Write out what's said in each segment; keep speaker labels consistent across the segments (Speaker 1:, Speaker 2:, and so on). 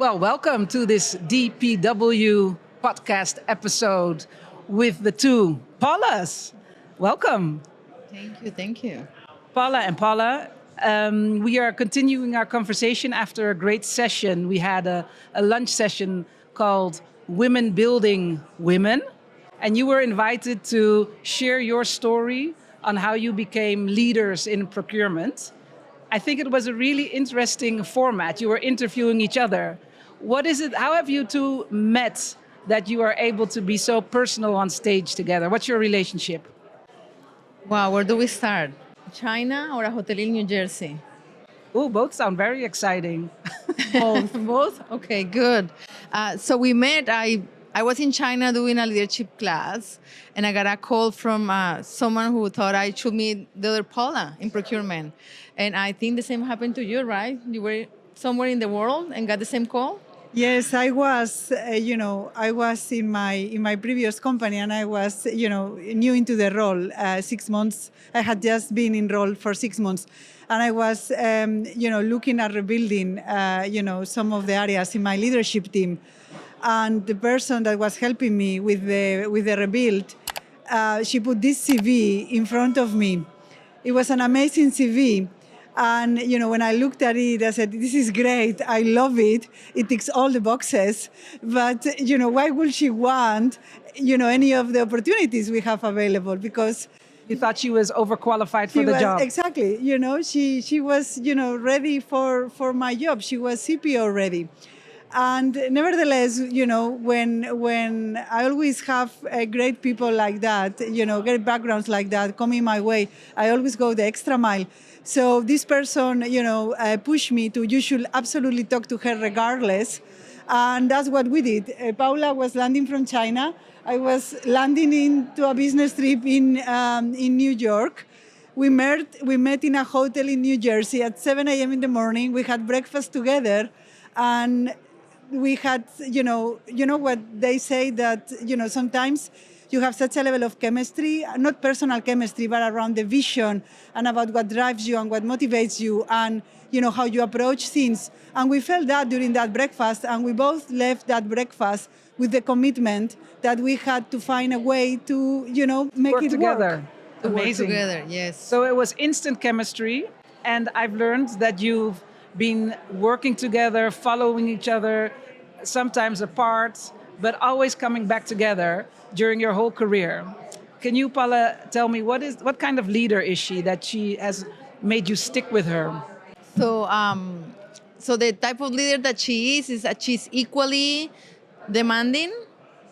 Speaker 1: Well, welcome to this DPW podcast episode with the two Paulas. Welcome.
Speaker 2: Thank you.
Speaker 1: Paula and Paula. We are continuing our conversation after a great session. We had a lunch session called Women Building Women, and you were invited to share your story on how you became leaders in procurement. I think it was a really interesting format. You were interviewing each other. What is it? How have you two met that you are able to be so personal on stage together? What's your relationship?
Speaker 2: Wow, where do we start? China or a hotel in New Jersey?
Speaker 1: Oh, both sound very exciting.
Speaker 2: Both. Both? Okay, good. So we met. I was in China doing a leadership class, and I got a call from someone who thought I should meet the other Paula in procurement. And I think the same happened to you, right? You were somewhere in the world and got the same call?
Speaker 3: Yes, I was. I was in my previous company, and I was, new into the role. 6 months. I had just been in role for 6 months, and I was, looking at rebuilding, some of the areas in my leadership team, and the person that was helping me with the rebuild, she put this CV in front of me. It was an amazing CV. And, when I looked at it, I said, this is great. I love it. It ticks all the boxes. But, why would she want, any of the opportunities we have available? Because
Speaker 1: You thought she was overqualified for the job.
Speaker 3: Exactly. She was, ready for my job. She was CPO ready. And nevertheless, when I always have great people like that, great backgrounds like that coming my way, I always go the extra mile. So this person, pushed me to, you should absolutely talk to her regardless. And that's what we did. Paula was landing from China. I was landing into a business trip in New York. We met in a hotel in New Jersey at 7 a.m. in the morning. We had breakfast together. And we had, what they say that, sometimes you have such a level of chemistry, not personal chemistry, but around the vision and about what drives you and what motivates you and, how you approach things. And we felt that during that breakfast, and we both left that breakfast with the commitment that we had to find a way to, make
Speaker 1: Work
Speaker 3: it
Speaker 1: together.
Speaker 3: work.
Speaker 1: Amazing.
Speaker 2: Work together, yes.
Speaker 1: So it was instant chemistry, and I've learned that you've been working together, following each other, sometimes apart, but always coming back together during your whole career. Can you, Paula, tell me what kind of leader is she that she has made you stick with her?
Speaker 2: So the type of leader that she is that she's equally demanding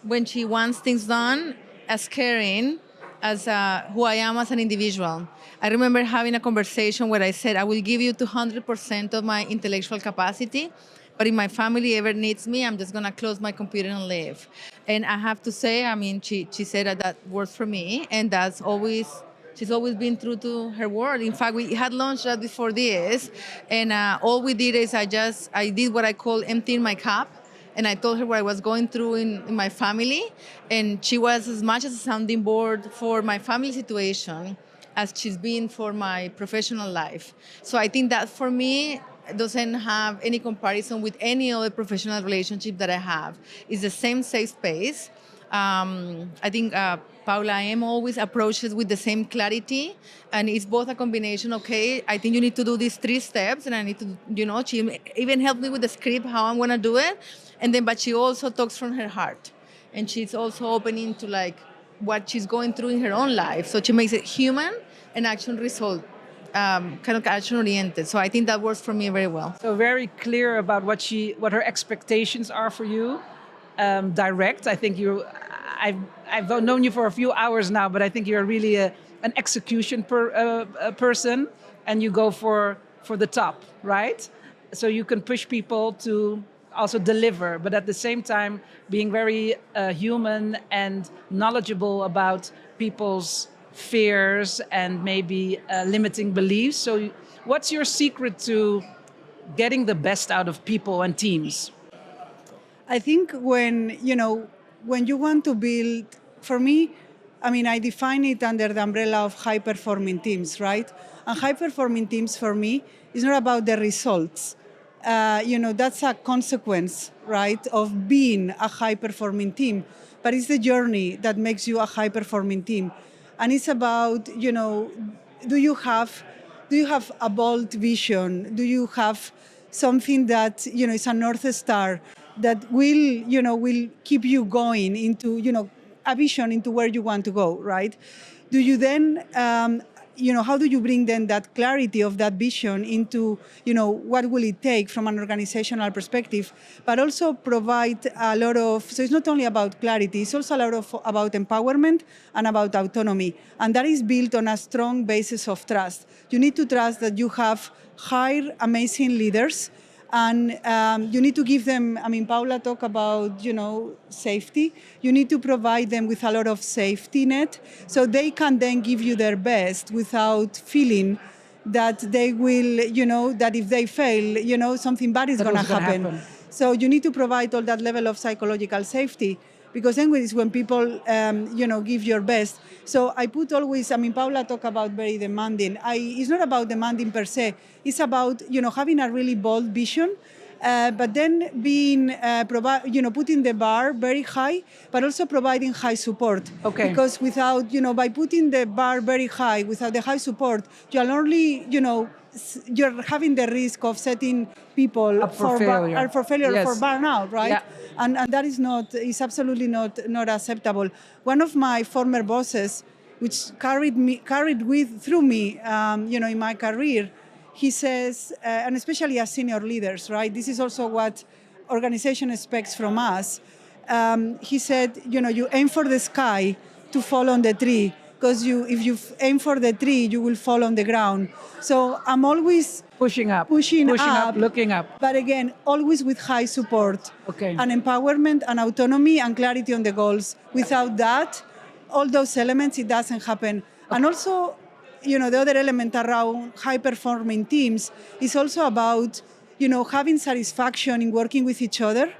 Speaker 2: when she wants things done, as caring as who I am as an individual. I remember having a conversation where I said, I will give you 200% of my intellectual capacity, but if my family ever needs me, I'm just gonna close my computer and leave. And I have to say, she said that works for me, and she's always been true to her word. In fact, we had lunch just before this, and all we did is I did what I call emptying my cup, and I told her what I was going through in my family, and she was as much as a sounding board for my family situation as she's been for my professional life. So I think that for me doesn't have any comparison with any other professional relationship that I have. It's the same safe space. I think Paula M always approaches with the same clarity, and it's both a combination. Okay, I think you need to do these 3 steps, and I need to, she even helped me with the script how I'm gonna do it, but she also talks from her heart, and she's also opening to like what she's going through in her own life. So she makes it human and action result. Kind of action oriented. So I think that works for me very well.
Speaker 1: So very clear about what her expectations are for you. Direct. I think I've known you for a few hours now, but I think you're really an execution person, and you go for the top, right? So you can push people to also deliver, but at the same time being very human and knowledgeable about people's fears and maybe limiting beliefs. So what's your secret to getting the best out of people and teams?
Speaker 3: I think when you want to build, for me, I define it under the umbrella of high-performing teams, right? And high-performing teams for me is not about the results. that's a consequence, right, of being a high-performing team. But it's the journey that makes you a high-performing team, and it's about, do you have a bold vision? Do you have something that is a north star that will keep you going into a vision into where you want to go, right? Do you then how do you bring then that clarity of that vision into, what will it take from an organizational perspective, but also provide a lot of, so it's not only about clarity, it's also a lot of about empowerment and about autonomy. And that is built on a strong basis of trust. You need to trust that you have hired amazing leaders, and you need to give them, Paula talked about, safety. You need to provide them with a lot of safety net so they can then give you their best without feeling that they will, that if they fail, something bad is going to happen. So you need to provide all that level of psychological safety, because then it's when people, give your best. So I put always, Paula talked about very demanding. It's not about demanding per se. It's about, having a really bold vision, but then being, putting the bar very high, but also providing high support.
Speaker 1: Okay.
Speaker 3: Because without, by putting the bar very high, without the high support, you're only, you're having the risk of setting people
Speaker 1: up for failure,
Speaker 3: yes, for burnout, right?
Speaker 1: Yeah.
Speaker 3: And that is absolutely not acceptable. One of my former bosses, which carried through me, in my career, he says, and especially as senior leaders, right? This is also what organization expects from us. He said, you aim for the sky to fall on the tree, because if you aim for the tree, you will fall on the ground. So I'm always
Speaker 1: pushing up, looking up.
Speaker 3: But again, always with high support,
Speaker 1: okay,
Speaker 3: and empowerment and autonomy and clarity on the goals. Without that, all those elements, it doesn't happen. Okay. And also, the other element around high-performing teams is also about, having satisfaction in working with each other.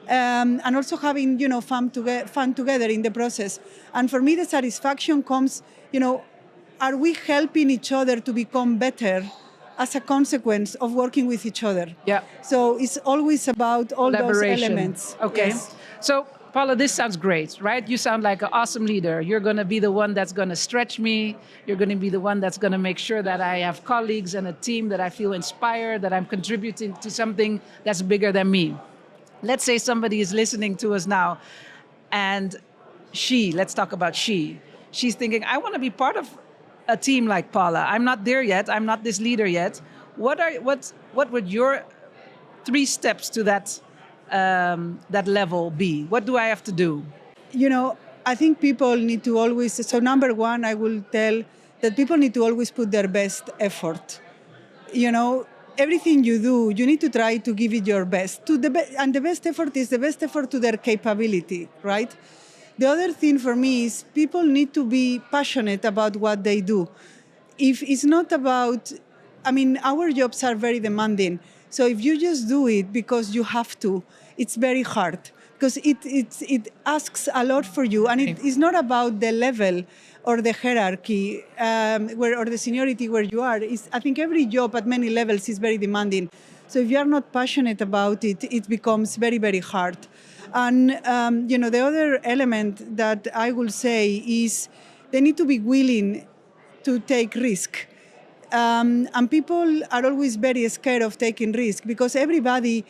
Speaker 3: And also having, fun together in the process. And for me, the satisfaction comes, are we helping each other to become better as a consequence of working with each other?
Speaker 1: Yeah.
Speaker 3: So it's always about all those elements.
Speaker 1: Okay.
Speaker 3: Yes.
Speaker 1: So, Paula, this sounds great, right? You sound like an awesome leader. You're going to be the one that's going to stretch me. You're going to be the one that's going to make sure that I have colleagues and a team that I feel inspired, that I'm contributing to something that's bigger than me. Let's say somebody is listening to us now, and let's talk about she's thinking, I want to be part of a team like Paula. I'm not there yet. I'm not this leader yet. What would your 3 steps to that level be? What do I have to do?
Speaker 3: I think people need to always, so number 1, I will tell that people need to always put their best effort. Everything you do, you need to try to give it your best. And the best effort is the best effort to their capability, right? The other thing for me is people need to be passionate about what they do. If it's not about, our jobs are very demanding. So if you just do it because you have to, it's very hard. Because it asks a lot for you. And it is not about the level or the hierarchy or the seniority where you are. I think every job at many levels is very demanding. So if you are not passionate about it, it becomes very, very hard. And the other element that I will say is they need to be willing to take risk. And people are always very scared of taking risk because everybody,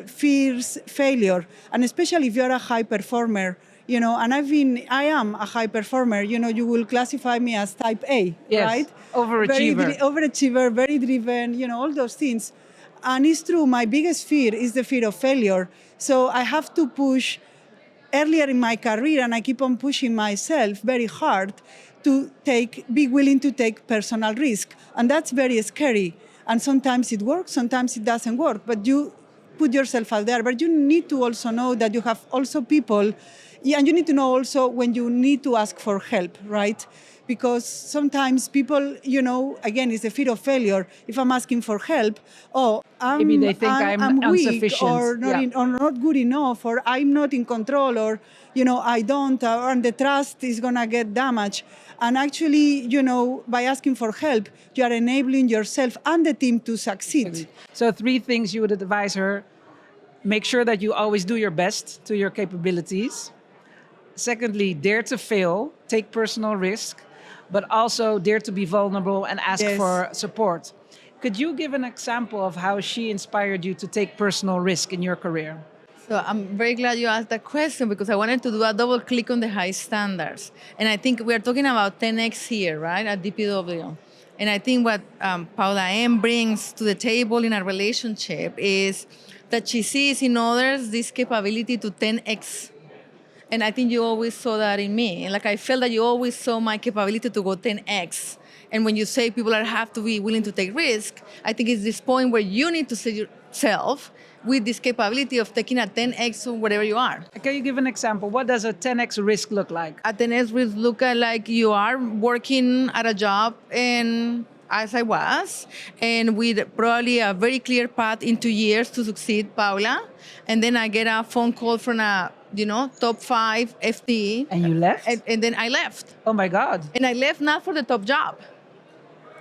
Speaker 3: fears failure. And especially if you're a high performer, and I am a high performer, you will classify me as type A,
Speaker 1: yes,
Speaker 3: right?
Speaker 1: Overachiever.
Speaker 3: Overachiever, very driven, all those things. And it's true, my biggest fear is the fear of failure. So I have to push earlier in my career, and I keep on pushing myself very hard to be willing to take personal risk. And that's very scary. And sometimes it works, sometimes it doesn't work, but you put yourself out there. But you need to also know that you have also people, and you need to know also when you need to ask for help, right? because sometimes people, again, it's the fear of failure. If I'm asking for help,
Speaker 1: Maybe they think I'm
Speaker 3: weak
Speaker 1: insufficient.
Speaker 3: or or not good enough, or I'm not in control, or I don't, and the trust is gonna get damaged. And actually, by asking for help, you are enabling yourself and the team to succeed.
Speaker 1: So 3 things you would advise her. Make sure that you always do your best to your capabilities. Secondly, dare to fail, take personal risk, but also dare to be vulnerable and ask for support. Could you give an example of how she inspired you to take personal risk in your career?
Speaker 2: So I'm very glad you asked that question, because I wanted to do a double click on the high standards. And I think we're talking about 10x here, right, at DPW. And I think what Paula M brings to the table in our relationship is that she sees in others this capability to 10x. And I think you always saw that in me. Like, I felt that you always saw my capability to go 10x. And when you say people have to be willing to take risk, I think it's this point where you need to see yourself with this capability of taking a 10x or whatever you are.
Speaker 1: Can you give an example? What does a 10x risk look like?
Speaker 2: A 10x risk look like you are working at a job, and as I was, and with probably a very clear path in 2 years to succeed, Paula. And then I get a phone call from a top 5 FTE.
Speaker 1: And you left?
Speaker 2: And then I left.
Speaker 1: Oh my God.
Speaker 2: And I left not for the top job.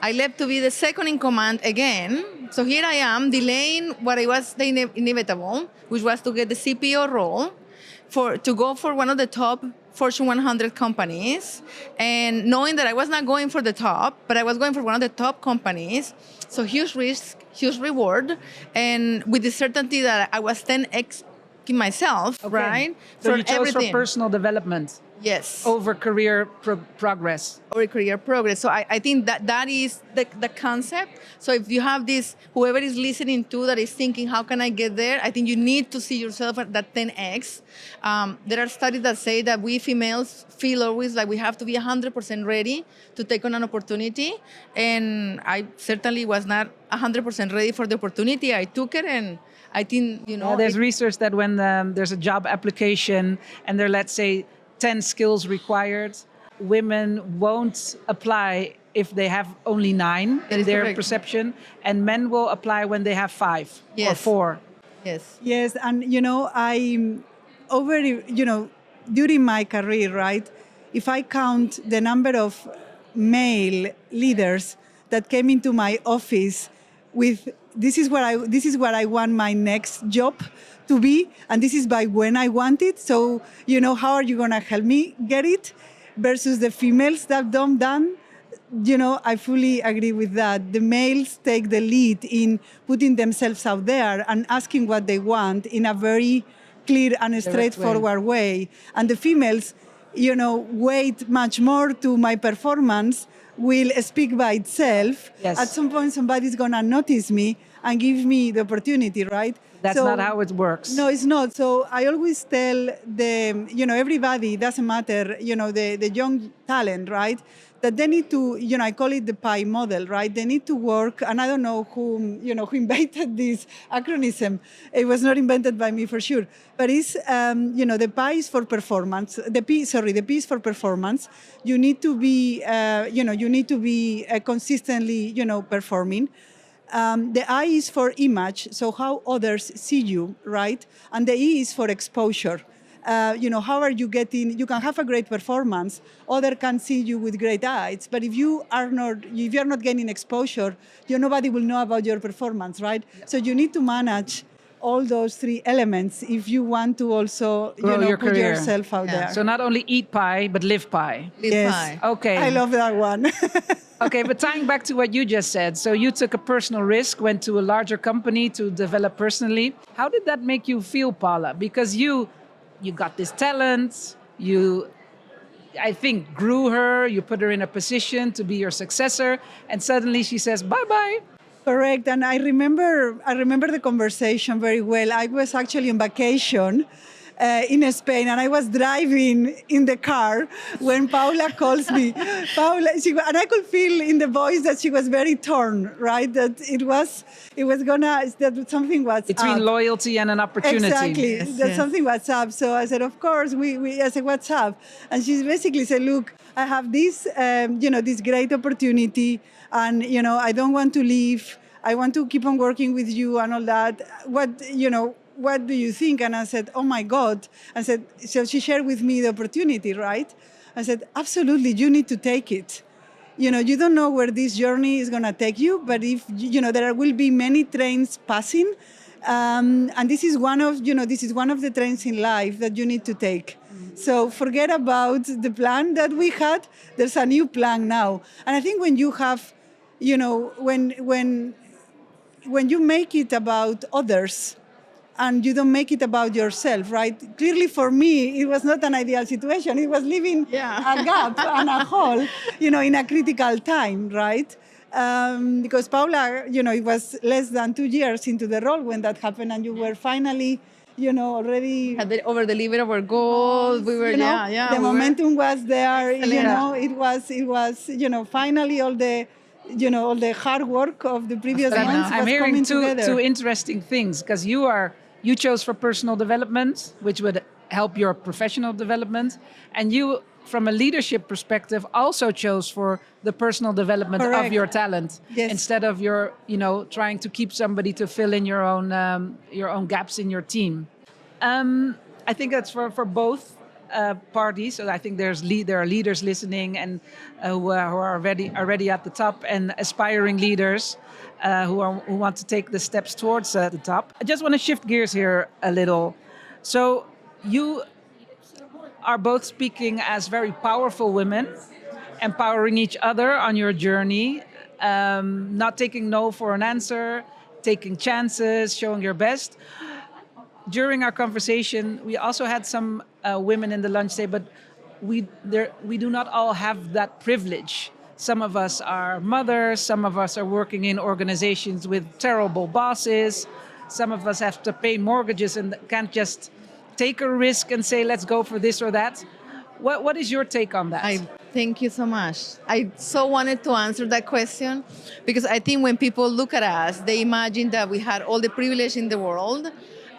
Speaker 2: I left to be the second in command again. So here I am delaying what I was the inevitable, which was to get the CPO role, to go for one of the top Fortune 100 companies, and knowing that I was not going for the top, but I was going for one of the top companies. So huge risk, huge reward, and with the certainty that I was 10x myself, right?
Speaker 1: So you chose for personal development.
Speaker 2: Yes.
Speaker 1: Over career progress.
Speaker 2: Over career progress. So I think that is the concept. So if you have this, whoever is listening to that is thinking, how can I get there? I think you need to see yourself at that 10x. There are studies that say that we females feel always like we have to be 100% ready to take on an opportunity. And I certainly was not 100% ready for the opportunity. I took it, and I think,
Speaker 1: there's research that when there's a job application and there, let's say, 10 skills required, women won't apply if they have only 9 in their
Speaker 2: correct.
Speaker 1: perception, and men will apply when they have 5 or 4.
Speaker 2: Yes.
Speaker 3: Yes, and I during my career, right, if I count the number of male leaders that came into my office with this is where I want my next job to be, and this is by when I want it. So, how are you going to help me get it? Versus the females that don't done. I fully agree with that. The males take the lead in putting themselves out there and asking what they want in a very clear and straightforward way. And the females, wait much more to my performance will speak by itself.
Speaker 1: Yes.
Speaker 3: At some point, somebody's going to notice me and give me the opportunity, right?
Speaker 1: That's not how it works.
Speaker 3: No, it's not. So I always tell everybody, doesn't matter, the young talent, right? That they need to, I call it the pie model, right? They need to work, and I don't know who invented this acronym. It was not invented by me for sure. But it's, the pie is for performance. The P is for performance. You need to be, consistently, performing. The I is for image, so how others see you, right? And the E is for exposure. How are you getting? You can have a great performance. Others can see you with great eyes, but if you are not getting exposure, nobody will know about your performance, right? Yeah. So you need to manage all those 3 elements if you want to also put yourself out there.
Speaker 1: So not only eat pie, but live pie.
Speaker 2: Live pie.
Speaker 1: Okay.
Speaker 3: I love that one.
Speaker 1: Okay, but tying back to what you just said, so you took a personal risk, went to a larger company to develop personally. How did that make you feel, Paula? Because you got this talent, you, I think, grew her, you put her in a position to be your successor, and suddenly she says, bye-bye.
Speaker 3: Correct, and I remember the conversation very well. I was actually on vacation, in Spain, and I was driving in the car when Paula calls me. Paula, and I could feel in the voice that she was very torn, right? That that something was
Speaker 1: Between
Speaker 3: up.
Speaker 1: loyalty and an opportunity.
Speaker 3: Exactly,
Speaker 2: Yes,
Speaker 3: that
Speaker 2: yes.
Speaker 3: something was up. So I said, of course, I said, what's up? And she basically said, look, I have this, this great opportunity, and, I don't want to leave. I want to keep on working with you and all that. What do you think? And I said, oh my God. I said, so she shared with me the opportunity, right? I said, absolutely, you need to take it. You don't know where this journey is going to take you, but if, there will be many trains passing, and this is one of the trains in life that you need to take. So forget about the plan that we had. There's a new plan now. And I think when you have, when you make it about others and you don't make it about yourself, right? Clearly for me, it was not an ideal situation. It was leaving a gap and a hole, in a critical time, right? Because Paula, it was less than 2 years into the role when that happened, and you were finally, already
Speaker 2: Had over-delivered our goals. We were,
Speaker 3: the momentum was there.
Speaker 2: Excellent.
Speaker 3: It was, finally all the hard work of the previous months
Speaker 1: I'm
Speaker 3: was
Speaker 1: hearing
Speaker 3: coming
Speaker 1: two
Speaker 3: together.
Speaker 1: interesting things, because you chose for personal development, which would help your professional development, and you, from a leadership perspective, also chose for the personal development of
Speaker 3: Correct.
Speaker 1: your talent,
Speaker 3: Yes.
Speaker 1: instead of your, trying to keep somebody to fill in your own gaps in your team. I think that's for both parties. So I think there are leaders listening and who are already at the top, and aspiring leaders who want to take the steps towards the top. I just want to shift gears here a little. So you are both speaking as very powerful women, empowering each other on your journey, not taking no for an answer, taking chances, showing your best. During our conversation, we also had some women in the lunch table, but we do not all have that privilege. Some of us are mothers, some of us are working in organizations with terrible bosses, some of us have to pay mortgages and can't just take a risk and say, let's go for this or that. What is your take on that?
Speaker 2: Thank you so much. I so wanted to answer that question, because I think when people look at us, they imagine that we had all the privilege in the world,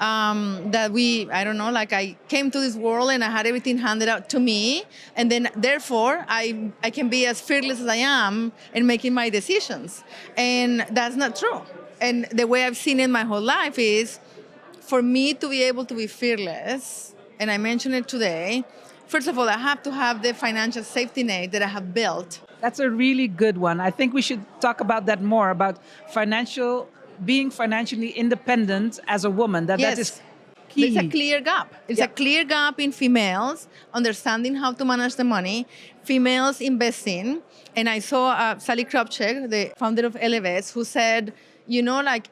Speaker 2: that I came to this world and I had everything handed out to me, and then therefore I can be as fearless as I am in making my decisions. And that's not true. And the way I've seen it my whole life is, for me to be able to be fearless, and I mentioned it today, first of all, I have to have the financial safety net that I have built.
Speaker 1: That's a really good one. I think we should talk about that more, about being financially independent as a woman. That is key.
Speaker 2: There's a clear gap. It's a clear gap in females understanding how to manage the money, females investing. And I saw Sally Kropchek, the founder of Elevates, who said,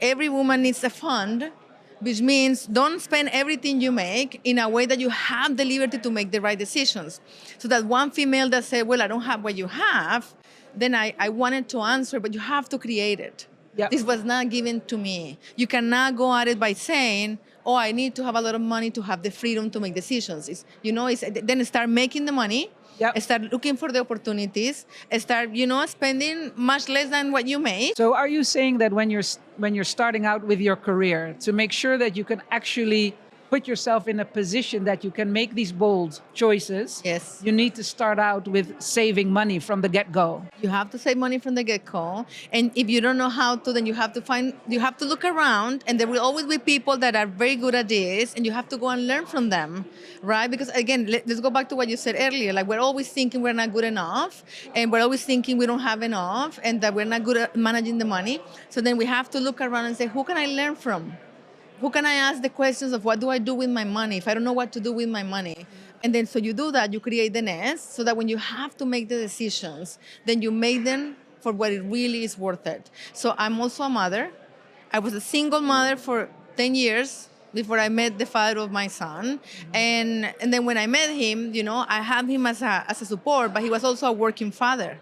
Speaker 2: every woman needs a fund, which means don't spend everything you make in a way that you have the liberty to make the right decisions. So that one female that said, well, I don't have what you have, then I wanted to answer, but you have to create it.
Speaker 1: Yep.
Speaker 2: This was not given to me. You cannot go at it by saying, oh, I need to have a lot of money to have the freedom to make decisions. Then start making the money, start looking for the opportunities, start, spending much less than what you make.
Speaker 1: So are you saying that when you're starting out with your career, to make sure that you can actually put yourself in a position that you can make these bold choices,
Speaker 2: yes,
Speaker 1: you need to start out with saving money from the get-go?
Speaker 2: You have to save money from the get-go. And if you don't know how to, then you have to look around, and there will always be people that are very good at this, and you have to go and learn from them, right? Because again, let's go back to what you said earlier. Like, we're always thinking we're not good enough, and we're always thinking we don't have enough, and that we're not good at managing the money. So then we have to look around and say, who can I learn from? Who can I ask the questions of what do I do with my money if I don't know what to do with my money? And then so you do that, you create the nest, so that when you have to make the decisions, then you make them for what it really is worth it. So I'm also a mother. I was a single mother for 10 years before I met the father of my son. And then when I met him, I had him as a support, but he was also a working father.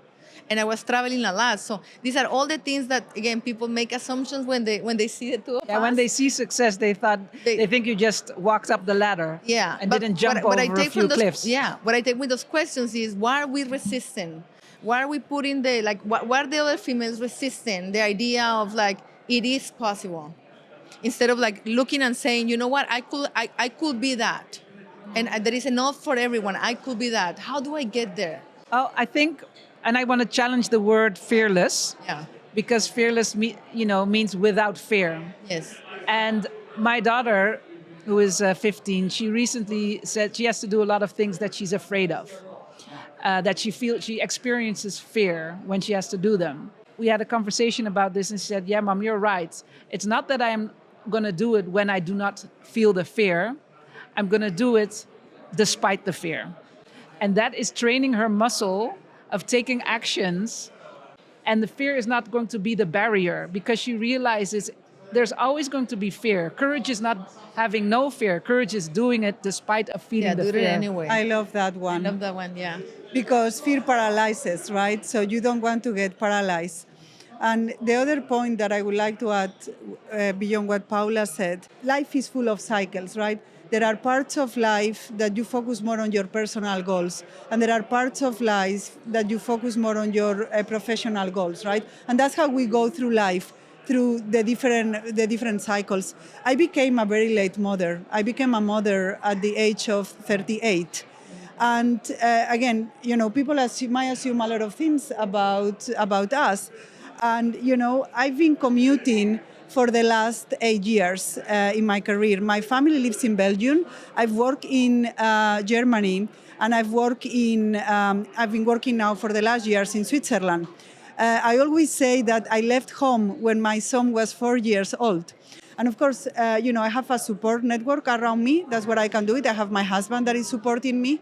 Speaker 2: and I was traveling a lot. So these are all the things that, again, people make assumptions when they see the two of
Speaker 1: Yeah,
Speaker 2: us.
Speaker 1: when they see success, they think you just walked up the ladder.
Speaker 2: Yeah,
Speaker 1: and
Speaker 2: but
Speaker 1: didn't jump
Speaker 2: what I
Speaker 1: over a
Speaker 2: take
Speaker 1: few
Speaker 2: from those,
Speaker 1: cliffs.
Speaker 2: Yeah, what I take with those questions is, why are we resisting? Why are we putting the, like, what are the other females resisting? The idea of, like, it is possible. Instead of, like, looking and saying, you know what, I could be that. And there is enough for everyone. I could be that. How do I get there?
Speaker 1: Oh, I think, and I want to challenge the word fearless.
Speaker 2: Yeah.
Speaker 1: Because fearless, means without fear.
Speaker 2: Yes.
Speaker 1: And my daughter, who is 15, she recently said she has to do a lot of things that she's afraid of. That she experiences fear when she has to do them. We had a conversation about this, and she said, "Yeah, Mom, you're right. It's not that I'm going to do it when I do not feel the fear. I'm going to do it despite the fear." And that is training her muscle of taking actions. And the fear is not going to be the barrier, because she realizes there's always going to be fear. Courage is not having no fear. Courage is doing it despite of feeling the
Speaker 2: do
Speaker 1: fear.
Speaker 2: it anyway.
Speaker 3: I love that one.
Speaker 2: I love that one, yeah.
Speaker 3: Because fear paralyzes, right? So you don't want to get paralyzed. And the other point that I would like to add, beyond what Paula said, life is full of cycles, right? There are parts of life that you focus more on your personal goals, and there are parts of life that you focus more on your professional goals, right? And that's how we go through life, through the different cycles. I became a very late mother. I became a mother at the age of 38. And again, people might assume a lot of things about us. And, I've been commuting for the last 8 years in my career. My family lives in Belgium. I've worked in Germany, and I've been working now for the last years in Switzerland. I always say that I left home when my son was 4 years old. And of course, I have a support network around me. That's where I can do it. I have my husband that is supporting me,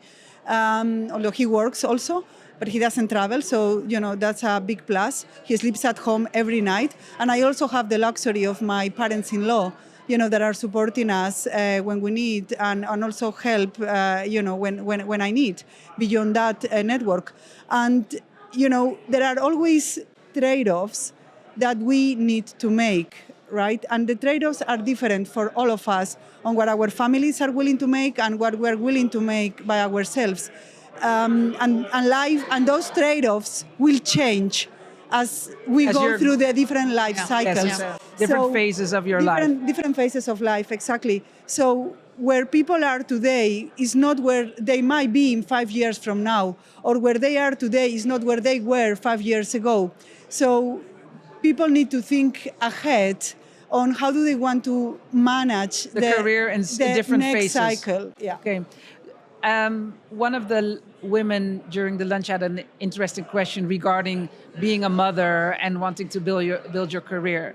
Speaker 3: although he works also, but he doesn't travel. So, that's a big plus. He sleeps at home every night. And I also have the luxury of my parents-in-law, that are supporting us when we need, and also help, when I need, beyond that network. And, there are always trade-offs that we need to make, right? And the trade-offs are different for all of us on what our families are willing to make and what we're willing to make by ourselves. And life and those trade-offs will change as we go through the different life cycles.
Speaker 1: Yes, different phases of your life.
Speaker 3: Different phases of life, exactly. So where people are today is not where they might be in 5 years from now, or where they are today is not where they were 5 years ago. So people need to think ahead on how do they want to manage
Speaker 1: the career in different
Speaker 3: next
Speaker 1: phases.
Speaker 3: Cycle. Yeah.
Speaker 1: Okay. One of the women during the lunch had an interesting question regarding being a mother and wanting to build your career.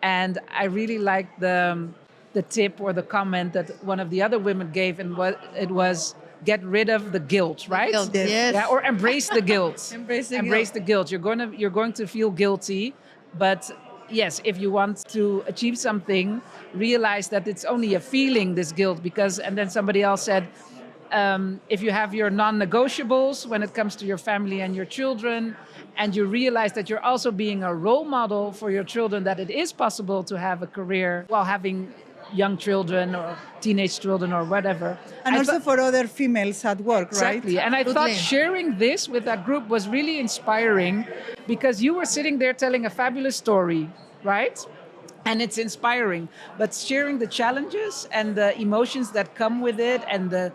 Speaker 1: And I really liked the tip or the comment that one of the other women gave, and it was get rid of the guilt, right?
Speaker 2: Guilt, yes.
Speaker 1: Yeah, or embrace the guilt.
Speaker 2: Embrace
Speaker 1: the guilt. You're going to feel guilty, but yes, if you want to achieve something, realize that it's only a feeling, this guilt, and then somebody else said, if you have your non-negotiables when it comes to your family and your children, and you realize that you're also being a role model for your children, that it is possible to have a career while having young children or teenage children or whatever.
Speaker 3: And also for other females at work,
Speaker 1: exactly.
Speaker 3: right?
Speaker 1: And I thought sharing this with that group was really inspiring, because you were sitting there telling a fabulous story, right? And it's inspiring. But sharing the challenges and the emotions that come with it, and the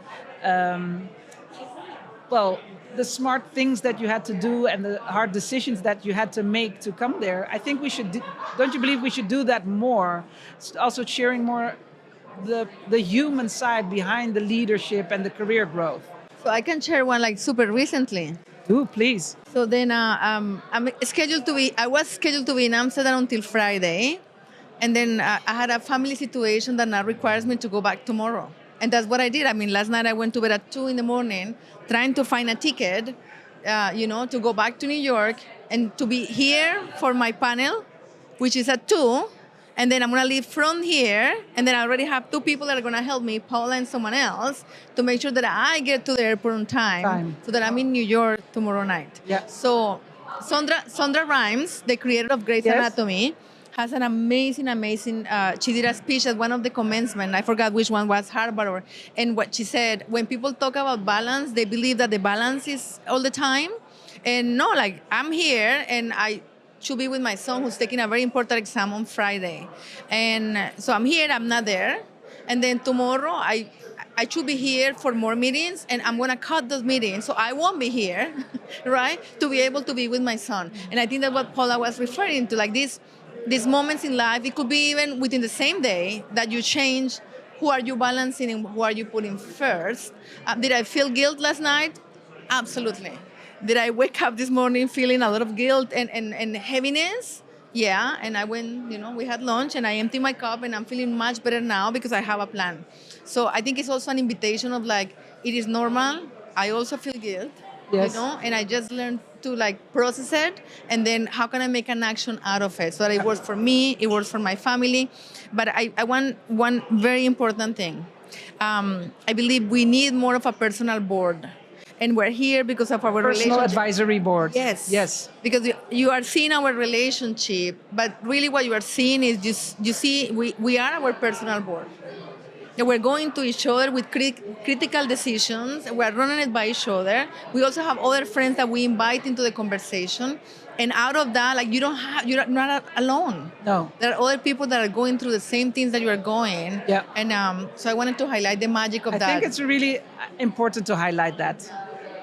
Speaker 1: smart things that you had to do and the hard decisions that you had to make to come there. I think we should don't you believe we should do that more? Also sharing more the human side behind the leadership and the career growth.
Speaker 2: So I can share one, like, super recently.
Speaker 1: Do, please.
Speaker 2: So then I was scheduled to be in Amsterdam until Friday. And then I had a family situation that now requires me to go back tomorrow. And that's what I did. I mean, last night I went to bed at 2 a.m, trying to find a ticket, to go back to New York and to be here for my panel, which is at 2. And then I'm going to leave from here. And then I already have 2 people that are going to help me, Paula and someone else, to make sure that I get to the airport on time. So that I'm in New York tomorrow night.
Speaker 1: Yeah.
Speaker 2: So Sondra Rhimes, the creator of Grey's
Speaker 1: Yes.
Speaker 2: Anatomy, has an amazing. She did a speech at one of the commencement. I forgot which one was Harvard, and what she said: when people talk about balance, they believe that the balance is all the time, and no, like I'm here and I should be with my son who's taking a very important exam on Friday, and so I'm here. I'm not there, and then tomorrow I should be here for more meetings, and I'm gonna cut those meetings, so I won't be here, right? To be able to be with my son. And I think that what Paula was referring to, like these moments in life, it could be even within the same day that you change who are you balancing and who are you putting first. Did I feel guilt last night? Absolutely. Did I wake up this morning feeling a lot of guilt and heaviness? Yeah, and I went, we had lunch and I emptied my cup and I'm feeling much better now because I have a plan. So I think it's also an invitation of like, it is normal. I also feel guilt,
Speaker 1: Yes.
Speaker 2: and I just learned to like process it and then how can I make an action out of it so that it works for me, it works for my family. But I want one very important thing. I believe we need more of a personal board. And we're here because of our
Speaker 1: Personal
Speaker 2: relationship.
Speaker 1: advisory board.
Speaker 2: Yes.
Speaker 1: Yes.
Speaker 2: Because you are seeing our relationship, but really what you are seeing is you see we are our personal board. And we're going to each other with critical decisions. We're running it by each other. We also have other friends that we invite into the conversation. And out of that, like you're not alone.
Speaker 1: No.
Speaker 2: There are other people that are going through the same things that you are going.
Speaker 1: Yeah.
Speaker 2: And so I wanted to highlight the magic of
Speaker 1: I
Speaker 2: that.
Speaker 1: think it's really important to highlight that.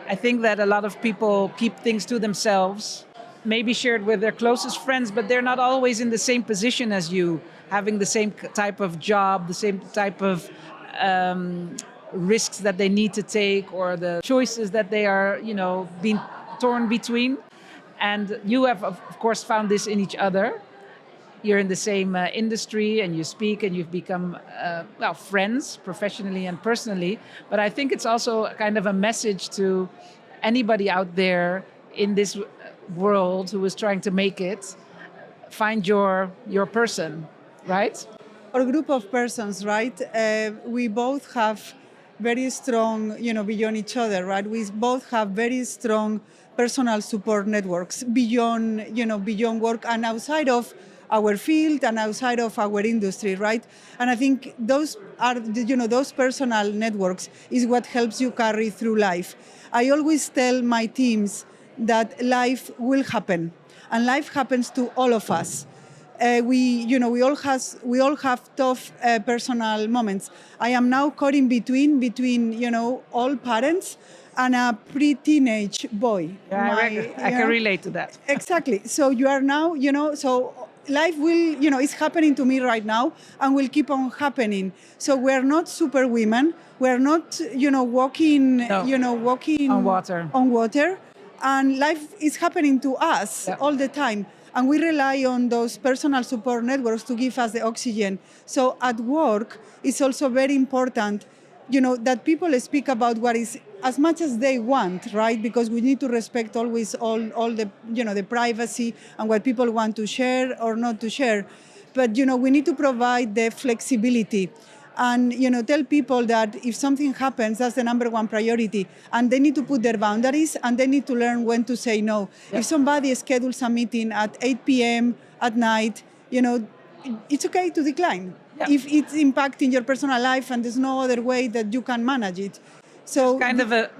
Speaker 1: I think that a lot of people keep things to themselves, maybe shared with their closest friends, but they're not always in the same position as you, having the same type of job, the same type of risks that they need to take, or the choices that they are, being torn between. And you have, of course, found this in each other. You're in the same industry and you speak and you've become, friends professionally and personally. But I think it's also kind of a message to anybody out there in this world who is trying to make it. Find your person, right?
Speaker 3: Or group of persons, right? We both have very strong, beyond each other, right? We both have very strong personal support networks beyond work and outside of our field and outside of our industry, right? And I think those are, those personal networks is what helps you carry through life. I always tell my teams that life will happen, and life happens to all of us. We all have tough personal moments. I am now caught in between all parents and a pre-teenage boy.
Speaker 1: Yeah, I can relate to that.
Speaker 3: Exactly. So you are now, so life will, it's happening to me right now and will keep on happening. So we're not super women. We're not, walking
Speaker 1: on water.
Speaker 3: On water. And life is happening to us all the time. And we rely on those personal support networks to give us the oxygen. So at work, it's also very important, that people speak about what is as much as they want, right? Because we need to respect always all the, the privacy and what people want to share or not to share. But, we need to provide the flexibility and, tell people that if something happens, that's the number one priority. And they need to put their boundaries and they need to learn when to say no. Yeah. If somebody schedules a meeting at 8 p.m. at night, it's okay to decline. Yeah. If it's impacting your personal life and there's no other way that you can manage it. So,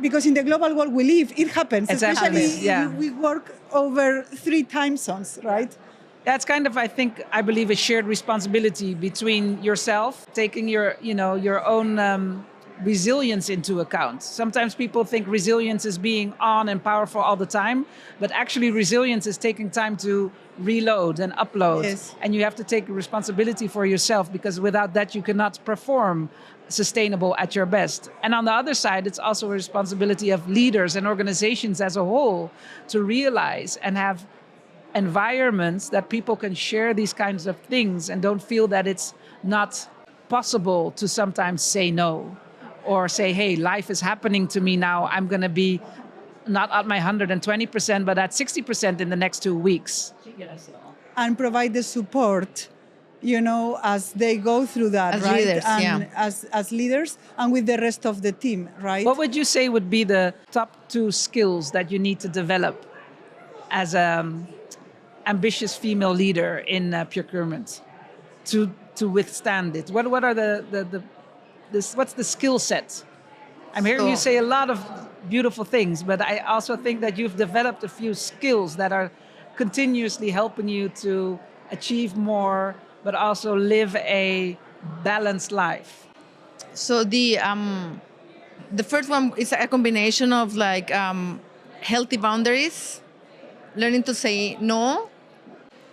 Speaker 3: because in the global world we live, it happens.
Speaker 1: Exactly.
Speaker 3: Especially we work over 3 time zones, right?
Speaker 1: That's kind of, I believe, a shared responsibility between yourself, taking your own resilience into account. Sometimes people think resilience is being on and powerful all the time, but actually resilience is taking time to reload and upload.
Speaker 3: Yes.
Speaker 1: And you have to take responsibility for yourself, because without that you cannot perform sustainable at your best. And on the other side, it's also a responsibility of leaders and organizations as a whole to realize and have environments that people can share these kinds of things and don't feel that it's not possible to sometimes say no, or say, hey, life is happening to me now. I'm going to be not at my 120%, but at 60% in the next 2 weeks.
Speaker 3: And provide the support, as they go through that,
Speaker 2: as
Speaker 3: right?
Speaker 2: Leaders,
Speaker 3: and as leaders and with the rest of the team, right?
Speaker 1: What would you say would be the top 2 skills that you need to develop as an ambitious female leader in procurement to withstand it? What are what's the skill set? I'm hearing you
Speaker 2: So-
Speaker 1: say a lot of beautiful things, but I also think that you've developed a few skills that are continuously helping you to achieve more, but also live a balanced life.
Speaker 2: So the first one is a combination of like healthy boundaries, learning to say no.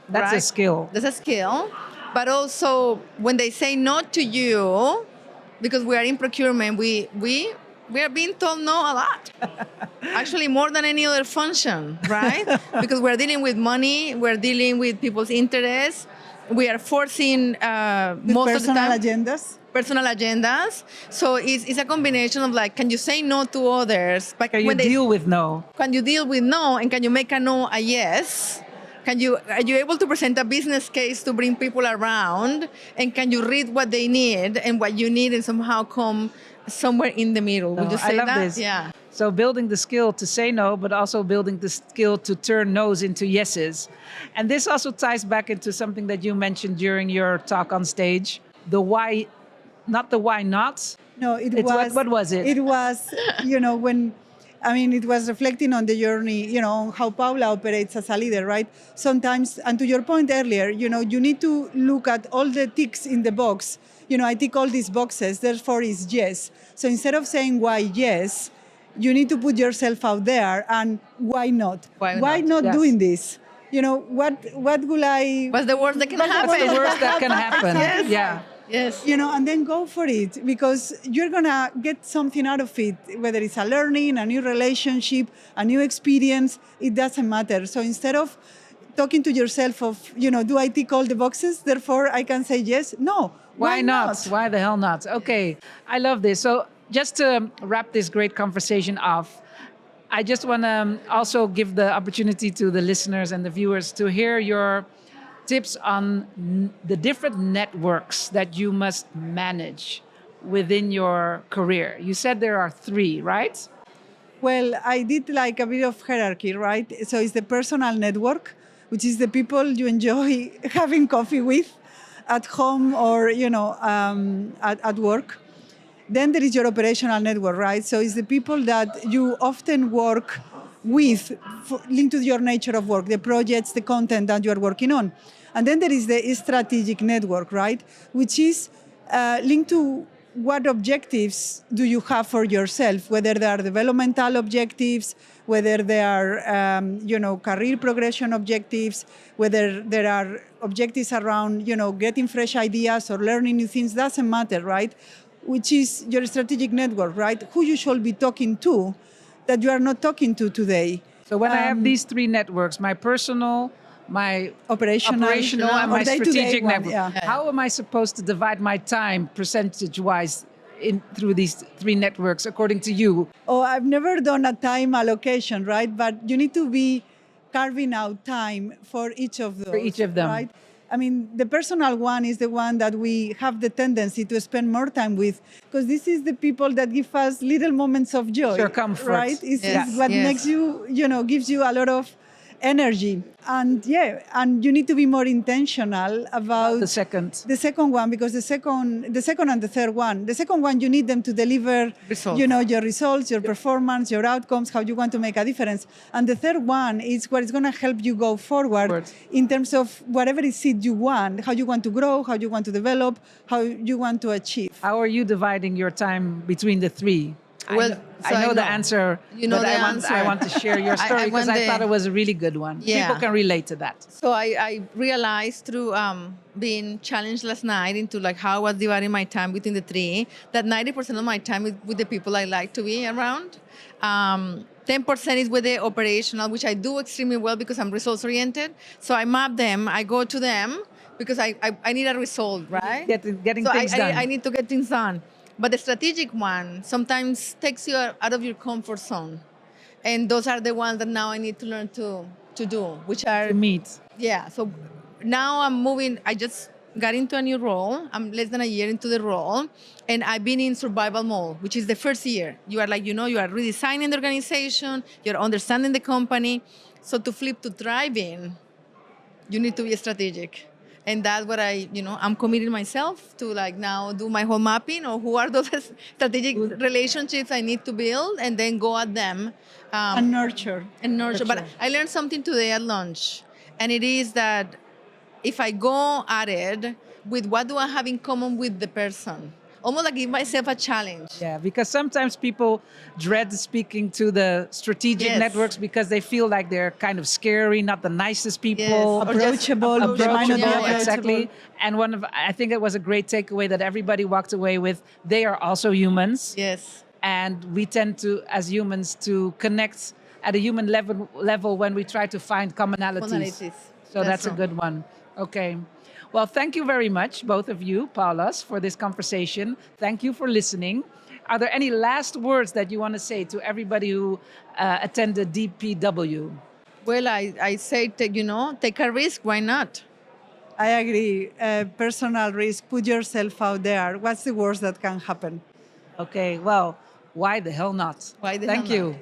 Speaker 1: That's a
Speaker 2: Right.
Speaker 1: skill.
Speaker 2: That's a skill. But also when they say no to you, because we are in procurement, we are being told no a lot. Actually, more than any other function, right? Because we're dealing with money, we're dealing with people's interests, we are forcing
Speaker 3: With
Speaker 2: most of the
Speaker 3: personal
Speaker 2: time
Speaker 3: agendas.
Speaker 2: personal agendas. So it's a combination of like, can you say no to others? But
Speaker 1: Can you deal with no?
Speaker 2: can you deal with no, and can you make a no a yes? Are you able to present a business case to bring people around? And can you read what they need and what you need and somehow come somewhere in the middle? Would
Speaker 1: No,
Speaker 2: you say
Speaker 1: I love
Speaker 2: that?
Speaker 1: this.
Speaker 2: Yeah.
Speaker 1: So building the skill to say no, but also building the skill to turn no's into yeses. And this also ties back into something that you mentioned during your talk on stage. The why, not the why not.
Speaker 3: No, it
Speaker 1: It's
Speaker 3: was.
Speaker 1: what was it?
Speaker 3: It was, it was reflecting on the journey, on how Paula operates as a leader, right? Sometimes, and to your point earlier, you need to look at all the ticks in the box. I tick all these boxes, therefore is yes. So instead of saying why yes, you need to put yourself out there and why not?
Speaker 2: Why
Speaker 3: not
Speaker 1: Yes.
Speaker 3: doing this? What will I?
Speaker 2: What's the worst that can
Speaker 3: What's the
Speaker 2: happen?
Speaker 1: The worst that can happen.
Speaker 2: Yes.
Speaker 1: Yeah.
Speaker 2: Yes.
Speaker 3: And then go for it, because you're gonna get something out of it, whether it's a learning, a new relationship, a new experience, it doesn't matter. So instead of talking to yourself of, do I tick all the boxes, therefore I can say yes? No.
Speaker 1: Why not? Why the hell not? Okay, I love this. So just to wrap this great conversation off, I just want to also give the opportunity to the listeners and the viewers to hear your tips on the different networks that you must manage within your career. You said there are 3, right?
Speaker 3: Well, I did like a bit of hierarchy, right? So it's the personal network, which is the people you enjoy having coffee with at home or, at work. Then there is your operational network, right? So it's the people that you often work with, linked to your nature of work, the projects, the content that you are working on. And then there is the strategic network, right? Which is linked to what objectives do you have for yourself, whether they are developmental objectives, whether they are, career progression objectives, whether there are objectives around, getting fresh ideas or learning new things, doesn't matter, right? Which is your strategic network, right? Who you should be talking to that you are not talking to today.
Speaker 1: So when I have these 3 networks, my personal, my
Speaker 3: Operational,
Speaker 1: and my
Speaker 3: or day-to-day
Speaker 1: strategic
Speaker 3: one,
Speaker 1: network,
Speaker 3: yeah.
Speaker 1: how am I supposed to divide my time percentage-wise through these 3 networks according to you?
Speaker 3: Oh, I've never done a time allocation, right? But you need to be carving out time for each of those.
Speaker 1: For each of them.
Speaker 3: Right? I mean, the personal one is the one that we have the tendency to spend more time with, because this is the people that give us little moments of joy.
Speaker 1: Sure, comfort.
Speaker 3: Right? It's
Speaker 2: Yes,
Speaker 3: what
Speaker 2: yes.
Speaker 3: makes you, gives you a lot of energy. And and you need to be more intentional about
Speaker 1: The second.
Speaker 3: the second one, because the second and the third one. The second one, you need them to deliver,
Speaker 2: Results.
Speaker 3: your results, your performance, your outcomes, how you want to make a difference. And the third one is what is going to help you go forward in terms of whatever it is you want, how you want to grow, how you want to develop, how you want to achieve.
Speaker 1: How are you dividing your time between the 3?
Speaker 2: Well,
Speaker 1: I know the answer,
Speaker 2: You know
Speaker 1: but
Speaker 2: the
Speaker 1: I
Speaker 2: answer.
Speaker 1: want to share your
Speaker 2: I
Speaker 1: story because
Speaker 2: want
Speaker 1: I
Speaker 2: the-
Speaker 1: thought it was a really good one.
Speaker 2: Yeah.
Speaker 1: People can relate to that.
Speaker 2: So I realized through being challenged last night into like how I was dividing my time between the 3, that 90% of my time is with the people I like to be around. 10% is with the operational, which I do extremely well because I'm results oriented. So I map them, I go to them because I need a result, right?
Speaker 1: Getting
Speaker 2: so
Speaker 1: things done.
Speaker 2: I need to get things done. But the strategic one sometimes takes you out of your comfort zone. And those are the ones that now I need to learn to do, which are
Speaker 1: to meet.
Speaker 2: yeah, so now I'm moving. I just got into a new role. I'm less than a year into the role, and I've been in survival mode, which is the first year. You are like, you are redesigning the organization, you're understanding the company. So to flip to thriving, you need to be strategic. And that's what I'm committing myself to, like, now do my whole mapping of who are those strategic relationships I need to build, and then go at them.
Speaker 3: And nurture.
Speaker 2: And nurture. But
Speaker 3: Nurture.
Speaker 2: I learned something today at lunch, and it is that if I go at it with what do I have in common with the person, almost like give myself a challenge.
Speaker 1: Yeah, because sometimes people dread speaking to the strategic
Speaker 2: Yes.
Speaker 1: networks because they feel like they're kind of scary, not the nicest people.
Speaker 2: Yes. Or just
Speaker 3: Approachable. They might not be
Speaker 2: approachable,
Speaker 3: approachable.
Speaker 1: Exactly. And I think it was a great takeaway that everybody walked away with. They are also humans.
Speaker 2: Yes.
Speaker 1: And we tend to, as humans, to connect at a human level when we try to find commonalities.
Speaker 2: Commonalities.
Speaker 1: So that's a
Speaker 2: true.
Speaker 1: good one. Okay. Well, thank you very much, both of you, Paulas, for this conversation. Thank you for listening. Are there any last words that you want to say to everybody who attended DPW?
Speaker 2: Well, I say, take a risk. Why not?
Speaker 3: I agree. Personal risk. Put yourself out there. What's the worst that can happen?
Speaker 1: Okay, well, why the hell not?
Speaker 2: Why the hell
Speaker 1: Thank
Speaker 2: not?
Speaker 1: you.